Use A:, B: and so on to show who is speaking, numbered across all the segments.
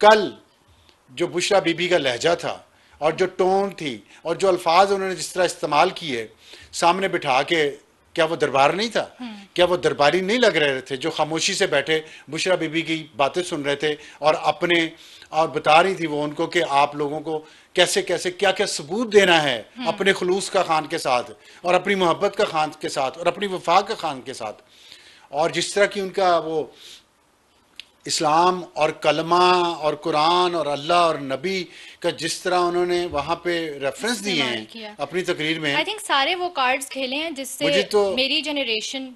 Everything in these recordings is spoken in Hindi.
A: कल जो बुशरा बीबी का लहजा था और जो टोन थी और जो अल्फाज उन्होंने जिस तरह इस्तेमाल किए सामने बिठा के, क्या वो दरबार नहीं था? क्या वो दरबारी नहीं लग रहे थे जो खामोशी से बैठे बुशरा बीबी की बातें सुन रहे थे और अपने और बता रही थी वो उनको कि आप लोगों को कैसे कैसे क्या क्या सबूत देना है अपने खुलूस का खान के साथ और अपनी मोहब्बत का खान के साथ और अपनी वफा का खान के साथ। और जिस तरह की उनका वो इस्लाम और कलमा और कुरान और अल्लाह और नबी का जिस तरह उन्होंने वहाँ पे रेफरेंस दिए हैं अपनी तकरीर में,
B: आई थिंक सारे वो कार्ड्स खेले हैं जिससे
A: मुझे तो
B: मेरी जनरेशन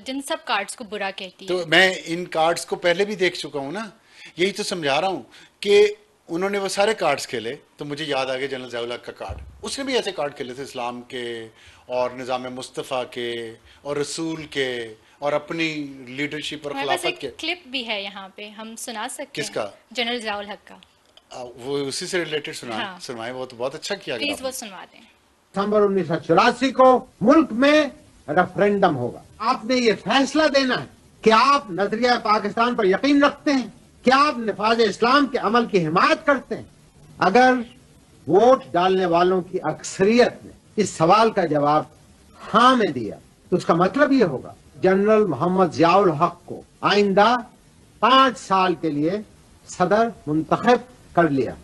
B: जिन सब कार्ड्स को बुरा कहती
A: तो
B: है।
A: मैं इन कार्ड्स को पहले भी देख चुका हूँ ना, यही तो समझा रहा हूँ कि उन्होंने वो सारे कार्ड्स खेले। तो मुझे याद आ गया जनरल ज़ियाउल हक का कार्ड, उसने भी ऐसे कार्ड खेले थे इस्लाम के और निज़ाम मुस्तफ़ा के और रसूल के और अपनी लीडरशिप और
B: हमारे पास
A: खिलाफत
B: एक
A: के।
B: क्लिप भी है यहाँ पे, हम सुना सकते हैं
A: किसका?
B: जनरल ज़ियाउल हक का।
A: वो उसी से रिलेटेड
B: हाँ
A: सुनाए, वो तो बहुत अच्छा किया
B: प्लीज
A: आपने।
B: वो सुनवा दें।
C: दिसंबर 1984 को मुल्क में रेफरेंडम होगा। आपने ये फैसला देना है कि आप नजरिया पाकिस्तान पर यकीन रखते हैं, क्या आप निफाज इस्लाम के अमल की हिमायत करते हैं। अगर वोट डालने वालों की अक्सरियत ने इस सवाल का जवाब हाँ में दिया तो उसका मतलब ये होगा जनरल मोहम्मद ज़ियाउल हक को आइंदा 5 साल के लिए सदर मुंतखब कर लिया।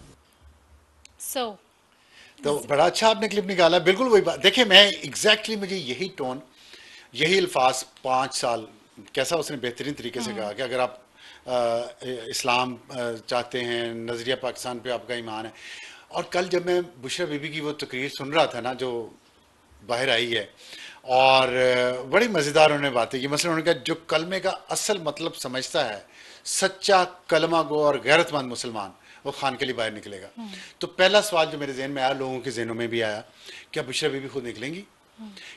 A: तो बड़ा अच्छा आपने क्लिप निकाला, बिल्कुल वही बात। देखिए मैं एग्जैक्टली मुझे यही टोन यही अल्फाज 5 साल कैसा उसने बेहतरीन तरीके से कहा कि अगर आप इस्लाम चाहते हैं, नज़रिया पाकिस्तान पे आपका ईमान है। और कल जब मैं बुशरा बीबी की वो तकरीर सुन रहा था ना जो बाहर आई है, और बड़ी मज़ेदार उन्होंने बातें की। मसलन उन्होंने कहा जो कलमे का असल मतलब समझता है, सच्चा कलमा गो और गैरतमंद मुसलमान, वो खान के लिए बाहर निकलेगा। तो पहला सवाल जो मेरे जहन में आया, लोगों के जहनों में भी आया, क्या बुशरा बीबी खुद निकलेंगी?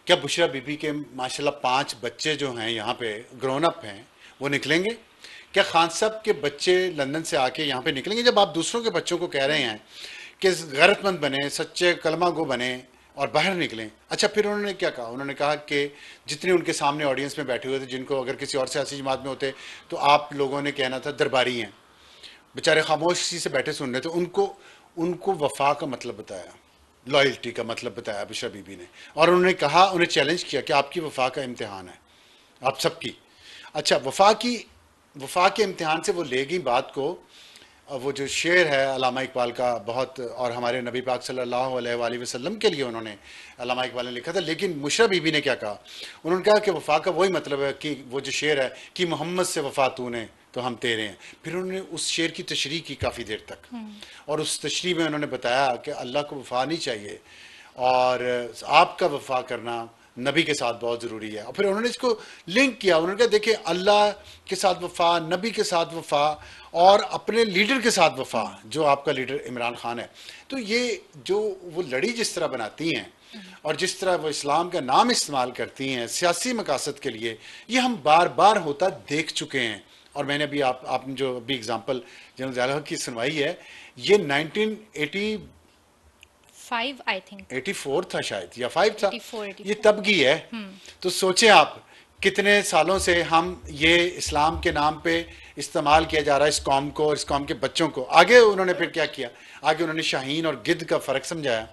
A: क्या बुशरा बीबी के माशाल्लाह 5 बच्चे जो हैं यहाँ पे ग्रोन अप हैं वो निकलेंगे? क्या खान साहब के बच्चे लंदन से आके यहाँ पे निकलेंगे? जब आप दूसरों के बच्चों को कह रहे हैं कि गैरतमंद बने, सच्चे कलमा गो बने और बाहर निकलें। अच्छा फिर उन्होंने क्या कहा? उन्होंने कहा कि जितने उनके सामने ऑडियंस में बैठे हुए थे, जिनको अगर किसी और सियासी जमात में होते तो आप लोगों ने कहना था दरबारी हैं, बेचारे खामोशी से बैठे सुन रहे थे, उनको वफा का मतलब बताया, लॉयल्टी का मतलब बताया बुशरा बीबी ने। और उन्होंने कहा, उन्हें चैलेंज किया कि आपकी वफा का इम्तिहान है, आप सबकी। अच्छा वफा के इम्तिहान से वो ले गई बात को। वो जो शेर है अल्लामा इकबाल का बहुत, और हमारे नबी पाक सल्लल्लाहु अलैहि वसल्लम के लिए उन्होंने अल्लामा इकबाल ने लिखा था। लेकिन मुशरा बीबी ने क्या कहा? उन्होंने कहा कि वफा का वही मतलब है कि वो जो शेर है कि मोहम्मद से वफा तूने तो हम तेरे हैं। फिर उन्होंने उस शेर की तशरीह की काफ़ी देर तक, और उस तशरीह में उन्होंने बताया कि अल्लाह को वफा नहीं चाहिए और आपका वफा करना नबी के साथ बहुत ज़रूरी है। और फिर उन्होंने इसको लिंक किया, उन्होंने कहा देखिए अल्लाह के साथ वफा, नबी के साथ वफा और अपने लीडर के साथ वफा, जो आपका लीडर इमरान खान है। तो ये जो वो लड़ी जिस तरह बनाती हैं और जिस तरह वो इस्लाम का नाम इस्तेमाल करती हैं सियासी मकासद के लिए, ये हम बार बार होता देख चुके हैं। और मैंने अभी आपने जो अभी एग्जांपल जनरल ज़ियाउल हक की सुनवाई है, ये
B: 1985 आई थिंक
A: 84 था शायद या 5 था,
B: 84
A: ये तब की है। तो सोचें आप कितने सालों से हम ये इस्लाम के नाम पे इस्तेमाल किया जा रहा है इस कौम को और इस कौम के बच्चों को। आगे उन्होंने फिर क्या किया? आगे उन्होंने शाहीन और गिद्ध का फ़र्क समझाया,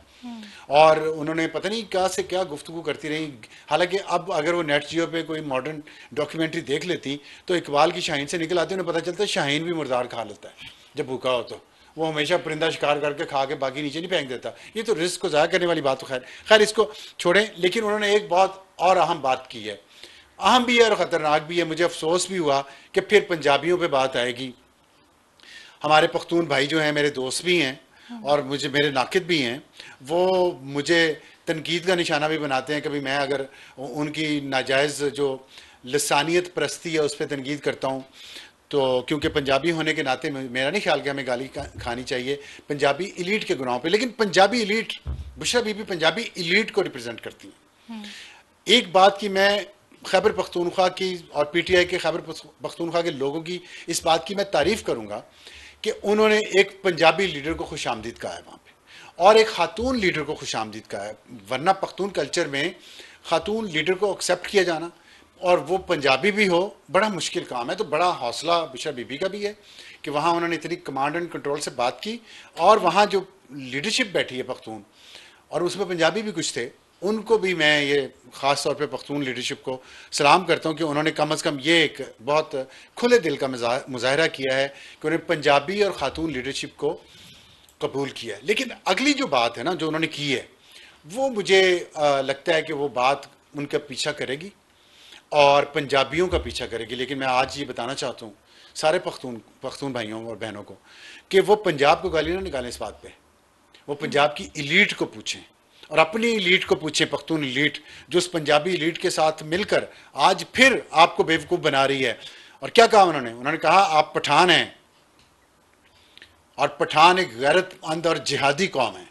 A: और उन्होंने पता नहीं कहाँ से क्या गुफ्तगू करती रही। हालांकि अब अगर वो नेट जियो पे कोई मॉडर्न डॉक्यूमेंट्री देख लेती तो इकबाल की शाहीन से निकल आती, उन्हें पता चलता है शाहीन भी मुर्दार खा लेता है जब भूखा हो। तो वो हमेशा परिंदा शिकार करके खा के बाकी नीचे नहीं फेंक देता। ये तो रिस्क को ज़ाया करने वाली बात। तो खैर इसको छोड़ें। लेकिन उन्होंने एक बहुत और अहम बात की है, अहम भी है और ख़तरनाक भी है। मुझे अफसोस भी हुआ कि फिर पंजाबियों पे बात आएगी। हमारे पख्तून भाई जो हैं, मेरे दोस्त भी हैं और मुझे मेरे नाकिद भी हैं, वो मुझे तनकीद का निशाना भी बनाते हैं। कभी मैं अगर उनकी नाजायज़ जो लसानियत परस्ती है उस पर तनकीद करता हूँ तो, क्योंकि पंजाबी होने के नाते मेरा नहीं ख्याल कि हमें गाली खानी चाहिए पंजाबी इलीट के गुनाहों पे। लेकिन पंजाबी इलीट, बुशरा बीबी पंजाबी इलीट को रिप्रेजेंट करती हैं। एक बात की मैं खैबर पख्तूनख्वा की और पीटीआई के खैबर पख्तूनख्वा के लोगों की इस बात की मैं तारीफ़ करूँगा कि उन्होंने एक पंजाबी लीडर को खुशामदीद कहा है वहाँ पे, और एक खातून लीडर को खुशामदीद कहा है। वरना पख्तून कल्चर में खातून लीडर को एक्सेप्ट किया जाना और वो पंजाबी भी हो, बड़ा मुश्किल काम है। तो बड़ा हौसला बुशरा बीबी का भी है कि वहाँ उन्होंने इतनी कमांड एंड कंट्रोल से बात की, और वहाँ जो लीडरशिप बैठी है पख्तून, और उसमें पंजाबी भी कुछ थे, उनको भी मैं ये ख़ास तौर पे पख्तून लीडरशिप को सलाम करता हूँ कि उन्होंने कम अज़ कम ये एक बहुत खुले दिल का मुजाहरा किया है कि उन्हें पंजाबी और ख़ातून लीडरशिप को कबूल किया है। लेकिन अगली जो बात है ना जो उन्होंने की है, वो मुझे लगता है कि वो बात उनका पीछा करेगी और पंजाबियों का पीछा करेगी। लेकिन मैं आज ये बताना चाहता हूँ सारे पख्तून भाइयों और बहनों को कि वो पंजाब को गाली ना निकालें इस बात पे, वो पंजाब की इलीट को पूछें और अपनी इलीट को पूछें, पख्तून इलीट जो उस पंजाबी इलीट के साथ मिलकर आज फिर आपको बेवकूफ़ बना रही है। और क्या कहा उन्होंने कहा आप पठान हैं और पठान एक गैरतमंद और जिहादी कौम है।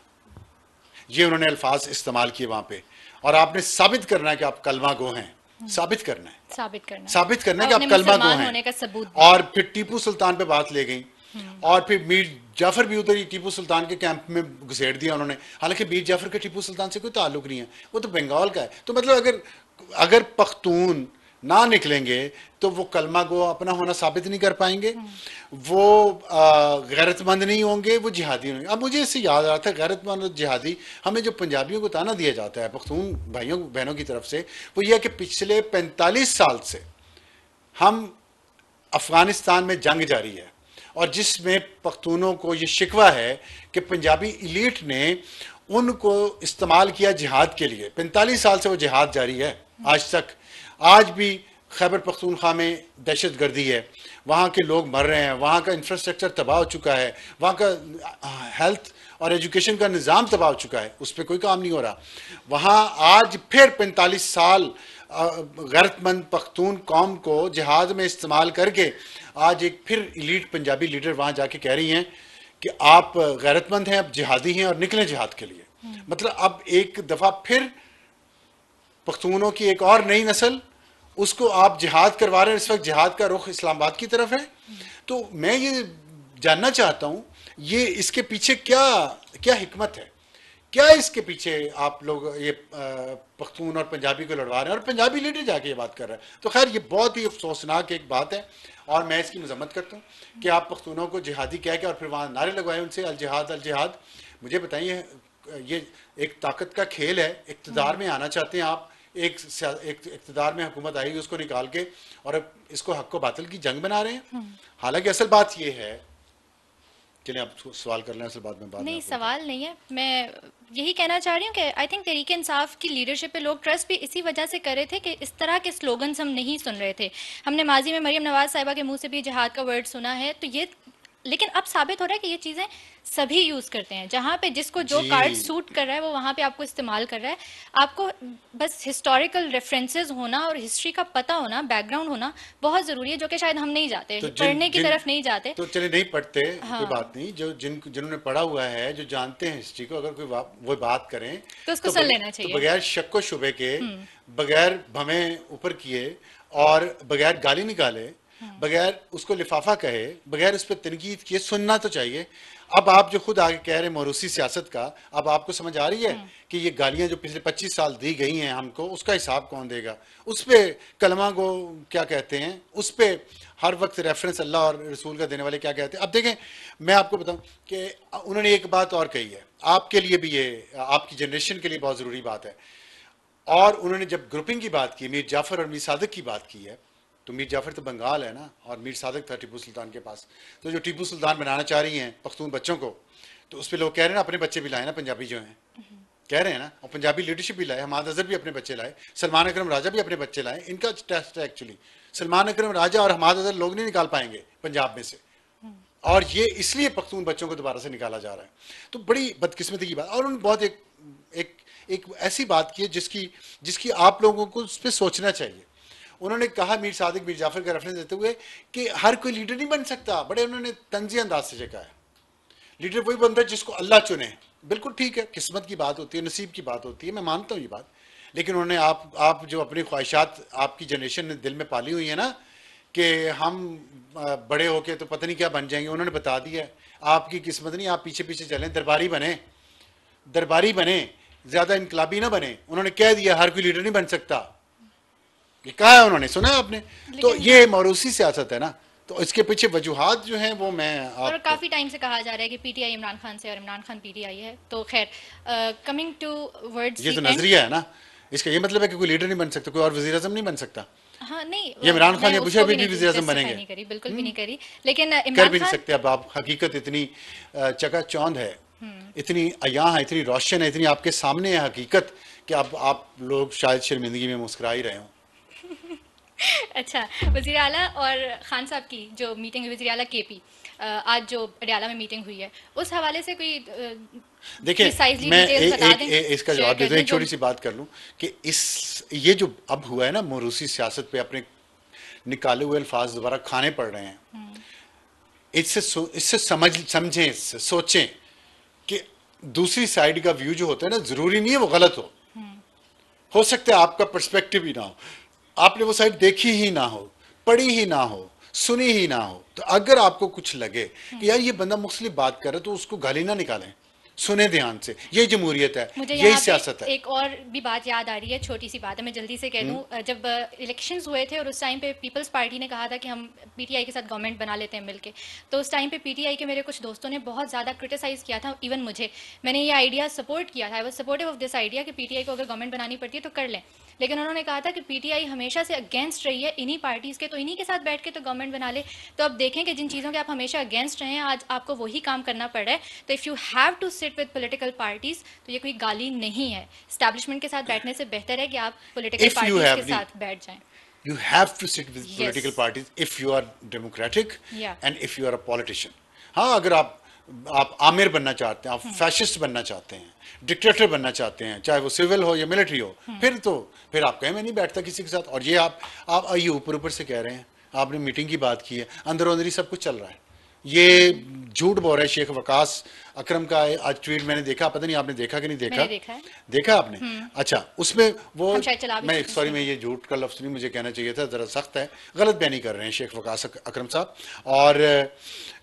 A: ये उन्होंने अल्फाज इस्तेमाल किए वहाँ पे, और आपने साबित करना है कि आप कलमा गो हैं, साबित करना है कि आप कलमा गो हैं। और फिर टीपू सुल्तान पे बात ले गई, और फिर मीर जाफर भी उधर ही टीपू सुल्तान के कैंप में घुसेड़ दिया उन्होंने। हालांकि मीर जाफर के टीपू सुल्तान से कोई ताल्लुक नहीं है, वो तो बंगाल का है। तो मतलब अगर पख्तून ना निकलेंगे तो वो कलमा गो अपना होना साबित नहीं कर पाएंगे, वो गैरतमंद नहीं होंगे, वो जिहादी होंगे। अब मुझे इससे याद आ रहा था, गैरतमंद और जिहादी हमें जो पंजाबियों को ताना दिया जाता है पख्तून भाइयों बहनों की तरफ से, वो ये है कि पिछले 45 साल से हम अफ़गानिस्तान में जंग जारी है, और जिसमें पख्तूनों को ये शिकवा है कि पंजाबी इलीट ने उनको इस्तेमाल किया जिहाद के लिए। 45 साल से वो जिहाद जारी है आज तक। आज भी खैबर पख्तूनख्वा में दहशत गर्दी है, वहाँ के लोग मर रहे हैं, वहाँ का इंफ्रास्ट्रक्चर तबाह हो चुका है, वहाँ का हेल्थ और एजुकेशन का निज़ाम तबाह हो चुका है, उस पर कोई काम नहीं हो रहा। वहाँ आज फिर 45 साल गैरतमंद पख्तून कौम को जिहाद में इस्तेमाल करके आज एक फिर इलीट पंजाबी लीडर वहाँ जाके कह रही हैं कि आप गैरतमंद हैं, आप जिहादी हैं और निकलें जिहाद के लिए। मतलब अब एक दफ़ा फिर पख्तूनों की एक और नई नस्ल, उसको आप जिहाद करवा रहे हैं। इस वक्त जिहाद का रुख इस्लामाबाद की तरफ है। तो मैं ये जानना चाहता हूँ ये इसके पीछे क्या क्या हिकमत है, क्या इसके पीछे आप लोग ये पख्तून और पंजाबी को लड़वा रहे हैं और पंजाबी लीडर जाके ये बात कर रहा है। तो खैर ये बहुत ही अफसोसनाक एक बात है और मैं इसकी मजम्मत करता हूँ कि आप पख्तूनों को जिहादी कह के और फिर वहाँ नारे लगवाए उनसे अल जिहाद अल जिहाद। मुझे बताइए, ये एक ताकत का खेल है, इक़्तिदार में आना चाहते हैं आप, एक इक़्तिदार में हुकूमत आएगी उसको निकाल के और अब इसको हक व बातिल की जंग बना रहे हैं। हालांकि असल बात ये है, चलिए आप सवाल कर लें, असल बात में बात
B: नहीं, सवाल नहीं है। मैं यही कहना चाह रही हूँ कि आई थिंक तहरीक इंसाफ की लीडरशिप पे लोग ट्रस्ट भी इसी वजह से कर रहे थे कि इस तरह के स्लोगन्स हम नहीं सुन रहे थे। हमने माजी में मरियम नवाज साहिबा के मुंह से भी जिहाद का वर्ड सुना है, तो ये लेकिन अब साबित हो रहा है कि ये चीज़ें सभी यूज़ करते हैं। जहाँ पे जिसको जो कार्ड सूट कर रहा है वो वहाँ पे आपको इस्तेमाल कर रहा है। आपको बस हिस्टोरिकल रेफरेंसेस होना और हिस्ट्री का पता होना, बैकग्राउंड होना बहुत ज़रूरी है, जो कि शायद हम नहीं जाते, तो पढ़ने की तरफ नहीं जाते।
A: तो चलिए नहीं पढ़ते, कोई बात नहीं। जो जिन्होंने पढ़ा हुआ है, जो जानते हैं हिस्ट्री को, अगर कोई वो बात करें
B: तो उसको सुन लेना चाहिए,
A: तो बगैर शक व शुबे के, बगैर भमें ऊपर किए और बगैर गाली निकाले, बगैर उसको लिफाफा कहे, बगैर उस पर तनकीद किए सुनना तो चाहिए। अब आप जो खुद आगे कह रहे मौरूसी सियासत का, अब आपको समझ आ रही है कि ये गालियां जो पिछले 25 साल दी गई हैं हमको, उसका हिसाब कौन देगा? उस पर कलमा को क्या कहते हैं, उस पर हर वक्त रेफरेंस अल्लाह और रसूल का देने वाले क्या कहते हैं। अब देखें, मैं आपको बताऊं कि उन्होंने एक बात और कही है, आपके लिए भी, ये आपकी जनरेशन के लिए बहुत ज़रूरी बात है। और उन्होंने जब ग्रुपिंग की बात की, मीर जाफ़र और मीर सादक की बात की है, तो मीर जाफ़र तो बंगाल है ना, और मीर सादक था टीपू सुल्तान के पास। तो जो टीपू सुल्तान बनाना चाह रही हैं पख्तून बच्चों को, तो उस पर लोग कह रहे हैं ना अपने बच्चे भी लाए ना, पंजाबी जो हैं कह रहे हैं ना, और पंजाबी लीडरशिप भी लाए, हमाद अज़हर भी अपने बच्चे लाए, सलमान अकरम राजा भी अपने बच्चे लाए। इनका टेस्ट है एक्चुअली, सलमान अकरम राजा और हमाद अज़हर लोग नहीं निकाल पाएंगे पंजाब में से, और ये इसलिए पख्तून बच्चों को दोबारा से निकाला जा रहा है। तो बड़ी बदकिस्मती की बात। और उन्होंने बहुत एक ऐसी बात की है जिसकी आप लोगों को उस पर सोचना चाहिए। उन्होंने कहा, मीर सादिक मीर जाफ़र का रेफरेंस देते हुए, कि हर कोई लीडर नहीं बन सकता। बड़े उन्होंने तंज़ी अंदाज से कहा है, लीडर वही बनता है जिसको अल्लाह चुने। बिल्कुल ठीक है, किस्मत की बात होती है, नसीब की बात होती है, मैं मानता हूँ ये बात। लेकिन उन्होंने आप जो अपनी ख्वाहिशात आपकी जनरेशन ने दिल में पाली हुई है ना, कि हम बड़े होके तो पता नहीं क्या बन जाएंगे, उन्होंने बता दिया है आपकी किस्मत नहीं, आप पीछे पीछे चलें, दरबारी बने, ज़्यादा इनकलाबी ना बने। उन्होंने कह दिया हर कोई लीडर नहीं बन सकता, ये कहा है उन्होंने, सुना है आपने? तो ये मौरूसी सियासत है ना, तो इसके पीछे वजूहात जो हैं वो मैं
B: और
A: आप
B: काफ़ी टाइम से कहा जा रहा है कि पीटीआई इमरान खान से और इमरान खान पीटीआई है। तो खैर, कमिंग टू वर्ड्स
A: ये तो
B: दी एंड।
A: नजरिया है ना, इसका ये मतलब है कि कोई लीडर नहीं बन सकता, कोई और वजीर आजम नहीं बन सकता।
B: हाँ नहीं,
A: ये इमरान खान
B: मैं
A: या बुश
B: उसको
A: अभी
B: भी
A: भी
B: नहीं
A: वजीर आजम
B: justify
A: बनेंगे,
B: नहीं करी, बिल्कुल भी नहीं करी, लेकिन
A: कर
B: इमरान
A: भी नहीं
B: खान
A: सकते। अब आप हकीकत इतनी चकाचौंध है, इतनी अयां है, इतनी रोशन है, इतनी आपके सामने है हकीकत कि अब आप लोग शायद शर्मिंदगी में मुस्कुरा ही रहे हो।
B: अच्छा, वज़ीर आला और खान साहब की जो मीटिंग हुई, वज़ीर आला केपी, आज जो पटियाला में मीटिंग हुई है, उस हवाले से कोई
A: देखिए
B: प्रिसाइजली
A: मैं
B: डिटेल्स बता दें,
A: इसका
B: शेयर
A: जवाब
B: कर
A: देता हूँ,
B: दें
A: एक
B: जो।
A: छोटी सी बात कर लूँ कि ये जो अब हुआ है ना, मोरूसी सियासत पे अपने निकाले हुए अल्फाज दोबारा खाने पड़ रहे हैं, इससे समझें, इससे सोचें कि दूसरी साइड का व्यू जो होता है ना, जरूरी नहीं है वो गलत हो सकता है आपका पर्सपेक्टिव ही ना हो, आपने वो साइड देखी ही ना हो, पढ़ी ही ना हो, सुनी ही ना हो। तो अगर आपको कुछ लगे कि यार ये बंदा मुख्तलिफ बात कर रहा है, तो उसको गाली ना निकालें, सुने ध्यान से। यही जमहूरियत है,
B: मुझे
A: यही
B: यहाँ पे
A: सियासत है।
B: एक और भी बात याद आ रही है, छोटी सी बात है, मैं जल्दी से कह दूं। जब इलेक्शंस हुए थे और उस टाइम पे पीपल्स पार्टी ने कहा था कि हम पीटीआई के साथ गवर्नमेंट बना लेते हैं मिलके, तो उस टाइम पे पीटीआई के मेरे कुछ दोस्तों ने बहुत ज़्यादा क्रिटिसाइज़ किया था, इवन मुझे। मैंने ये आइडिया सपोर्ट किया था, I was supportive of this idea कि पीटीआई को अगर गवर्नमेंट बनानी पड़ती है तो कर लें, लेकिन उन्होंने कहा था कि पीटीआई हमेशा से अगेंस्ट रही है इन्हीं पार्टीज़ के, तो इन्हीं के साथ बैठ के तो गवर्नमेंट बना ले। तो अब देखें कि जिन चीज़ों के आप हमेशा अगेंस्ट रहे हैं, आज आपको वही काम करना पड़ रहा है। तो if you have to sit with political parties, तो ये कोई गाली नहीं है। एस्टैब्लिशमेंट के साथ बैठने से बेहतर है कि आप political
A: If you
B: parties
A: have
B: के
A: the
B: साथ बैठ जाएं।
A: You have to sit with political
B: Yes.
A: parties if you are democratic
B: Yeah.
A: and if you are a politician. हाँ, अगर आप आमिर बनना चाहते हैं, आप फैशिस्ट बनना चाहते हैं, डिक्टेटर बनना चाहते हैं, चाहे वो सिविल हो या मिलिट्री हो, फिर आप कहें मैं नहीं बैठता किसी के साथ। और ये आप आइए ऊपर ऊपर से कह रहे हैं, आपने मीटिंग की बात की है, अंदरों अंदर ही सब कुछ चल रहा है। ये झूठ बोल रहा है शेख वकास अकरम का आज ट्वीट मैंने देखा, पता नहीं आपने देखा कि नहीं देखा?
B: मैंने देखा है।
A: देखा आपने? अच्छा, उसमें वो
B: हम शायद चला भी
A: मैं
B: सकते
A: सॉरी
B: हैं।
A: मैं ये झूठ का लफ्ज़ नहीं मुझे कहना चाहिए था, ज़रा सख्त है, गलत बयानी कर रहे हैं शेख वकास अकरम साहब। और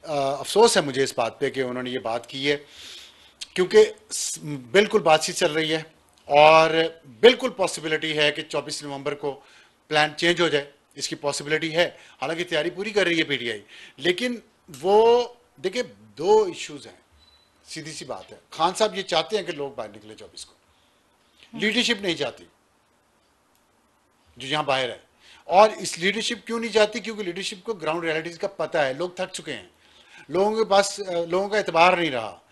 A: अफसोस है मुझे इस बात पे कि उन्होंने ये बात की है, क्योंकि बिल्कुल बातचीत चल रही है और बिल्कुल पॉसिबिलिटी है कि 24 नवंबर को प्लान चेंज हो जाए, इसकी पॉसिबिलिटी है। हालांकि तैयारी पूरी कर रही है पीटीआई, लेकिन वो देखिए दो इश्यूज हैं, सीधी सी बात है। खान साहब ये चाहते हैं कि लोग बाहर निकले 24 को, लीडरशिप नहीं चाहती जो यहां बाहर है। और इस लीडरशिप क्यों नहीं चाहती? क्योंकि लीडरशिप को ग्राउंड रियलिटीज का पता है, लोग थक चुके हैं, लोगों के पास लोगों का एतबार नहीं रहा,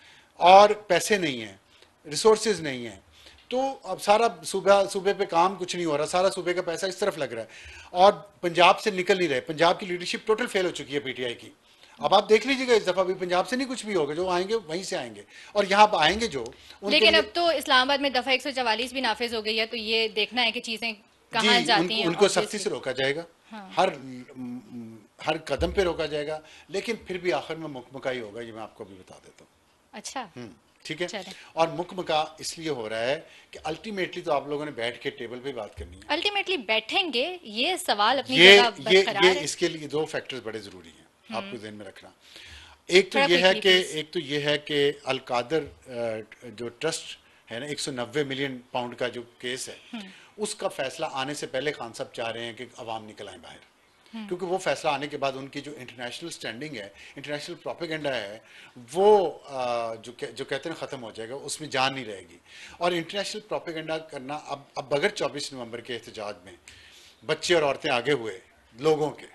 A: और पैसे नहीं है, रिसोर्सेज नहीं है। तो अब सारा सूबे पे काम कुछ नहीं हो रहा, सारा सूबे का पैसा इस तरफ लग रहा है और पंजाब से निकल नहीं रहे। पंजाब की लीडरशिप टोटल फेल हो चुकी है पीटीआई की। अब आप देख लीजिएगा, इस दफा भी पंजाब से नहीं कुछ भी होगा, जो आएंगे वहीं से आएंगे, और यहाँ आएंगे जो
B: लेकिन अब तो इस्लामाबाद में दफा 144 भी नाफिज हो गई है, तो ये देखना है कि चीजें कहाँ जाती हैं।
A: उनको सख्ती से रोका जाएगा, हर कदम पे रोका जाएगा, लेकिन फिर भी आखिर में मुकमकाई होगा, ये मैं आपको भी बता देता हूँ।
B: अच्छा,
A: ठीक है। और मुकमका इसलिए हो रहा है कि अल्टीमेटली तो आप लोगों ने बैठ के टेबल पे बात करनी है।
B: अल्टीमेटली बैठेंगे, ये सवाल अपनी जगह बरकरार है।
A: इसके लिए दो फैक्टर्स बड़े जरूरी हैं, आपको ध्यान में रखना। एक तो ये है कि अलकादर जो ट्रस्ट है ना, 190 मिलियन पाउंड का जो केस है, उसका फैसला आने से पहले खान साहब चाह रहे हैं कि अवाम निकल आए बाहर, क्योंकि वो फैसला आने के बाद उनकी जो इंटरनेशनल स्टैंडिंग है, इंटरनेशनल प्रोपेगेंडा है, वो जो कहते हैं ख़त्म हो जाएगा, उसमें जान नहीं रहेगी। और इंटरनेशनल प्रोपेगेंडा करना, अब अगर 24 नवंबर के एहतजाज में बच्चे और औरतें आगे हुए, लोगों के,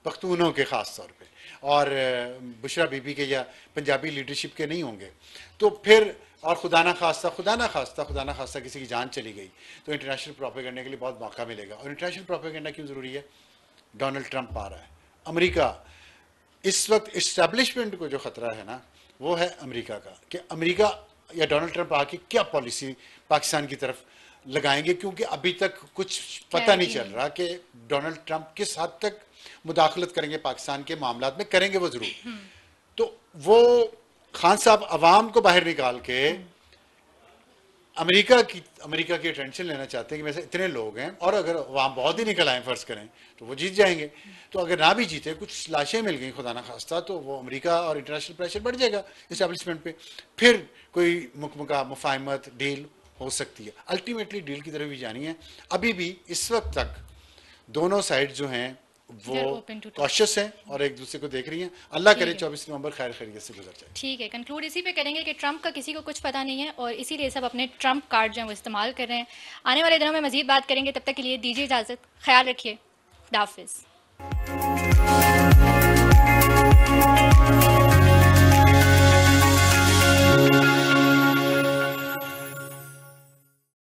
A: पख्तूनों के ख़ास तौर पे, और बुशरा बीबी के या पंजाबी लीडरशिप के नहीं होंगे, तो फिर और खुदा ना खास्ता किसी की जान चली गई, तो इंटरनेशनल प्रोपेगेंडा के लिए बहुत मौका मिलेगा। और इंटरनेशनल प्रोपेगेंडा क्यों ज़रूरी है? डोनाल्ड ट्रंप आ रहा है, अमेरिका, इस वक्त इस्टेब्लिशमेंट को जो ख़तरा है ना, वो है अमेरिका का, कि अमेरिका या डोनाल्ड ट्रंप आके क्या पॉलिसी पाकिस्तान की तरफ लगाएंगे, क्योंकि अभी तक कुछ पता नहीं चल रहा कि डोनाल्ड ट्रंप किस हद तक मुदाखलत करेंगे पाकिस्तान के मामलात में, करेंगे वो ज़रूर। तो वो खान साहब अवाम को बाहर निकाल के अमेरिका की अटेंशन लेना चाहते हैं कि वैसे इतने लोग हैं, और अगर वहाँ बहुत ही निकल आए फ़र्ज़ करें तो वो जीत जाएंगे। तो अगर ना भी जीते, कुछ लाशें मिल गई खुदा ना खास्ता, तो वो अमेरिका और इंटरनेशनल प्रेशर बढ़ जाएगा इस्टेब्लिशमेंट पे, फिर कोई मुकमका मुफाहमत डील हो सकती है। अल्टीमेटली डील की तरफ भी जानी है। अभी भी इस वक्त तक दोनों साइड जो हैं
B: They're
A: वो
B: open to talk.
A: कॉशियस हैं और एक दूसरे को देख रही हैं। अल्लाह करे
B: है।
A: 24 नवंबर खैर खैरियत से गुजर जाए।
B: ठीक है, कंक्लूड इसी पे करेंगे कि ट्रंप का किसी को कुछ पता नहीं है और इसीलिए सब अपने ट्रंप कार्ड जो हैं वो इस्तेमाल कर रहे हैं। आने वाले दिनों में मजीद बात करेंगे, तब तक के लिए दीजिए इजाज़त, ख्याल रखिए, खुदा हाफिज़।